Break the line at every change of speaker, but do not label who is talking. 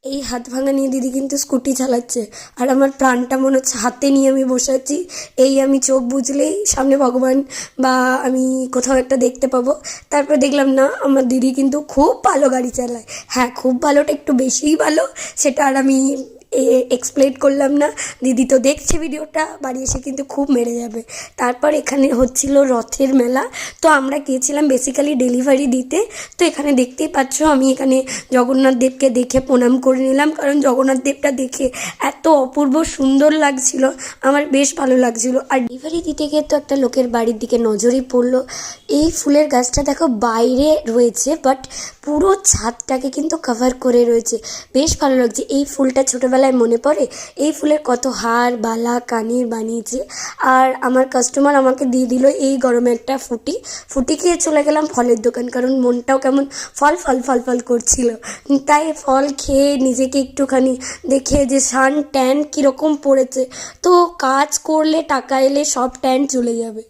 এই হাত ভাঙা নিয়ে দিদি কিন্তু স্কুটি চালাচ্ছে, আর আমার প্রাণটা মনে হচ্ছে হাতে নিয়ে আমি বসে আছি। এই আমি চোখ বুজলেই সামনে ভগবান বা আমি কোথাও একটা দেখতে পাবো। তারপর দেখলাম না, আমার দিদি কিন্তু খুব ভালো গাড়ি চালায়। হ্যাঁ, খুব ভালোটা একটু বেশিই ভালো, সেটা আর আমি এক্সপ্লেন করলাম না। দিদি তো দেখছে ভিডিওটা, বাড়ি এসে কিন্তু খুব মেরে যাবে। তারপর এখানে হচ্ছিল রথের মেলা, তো আমরা গিয়েছিলাম বেসিক্যালি ডেলিভারি দিতে। তো এখানে দেখতেই পাচ্ছ আমি এখানে জগন্নাথ দেবকে দেখে প্রণাম করে নিলাম, কারণ জগন্নাথ দেবটা দেখে এত অপূর্ব সুন্দর লাগছিল, আমার বেশ ভালো লাগছিল। আর ডেলিভারি দিতে গিয়ে তো একটা লোকের বাড়ির দিকে নজরই পড়লো। এই ফুলের গাছটা দেখো বাইরে রয়েছে, বাট পুরো ছাদটাকে কিন্তু কভার করে রয়েছে, বেশ ভালো লাগছে। এই ফুলটা ছোটোবেলায় মনে পড়ে, এই ফুলের কত হার বালা কানের বানিয়েছে। আর আমার কাস্টমার আমাকে দিয়ে দিল এই গরমে একটা ফুটি। ফুটি খেয়ে চলে গেলাম ফলের দোকান, কারণ মনটাও কেমন ফল ফল ফল ফল করছিল। তাই ফল খেয়ে নিজেকে একটুখানি দেখে যে সান ট্যান কীরকম পড়েছে, তো কাজ করলে টাকা এলে সব ট্যান চলে যাবে।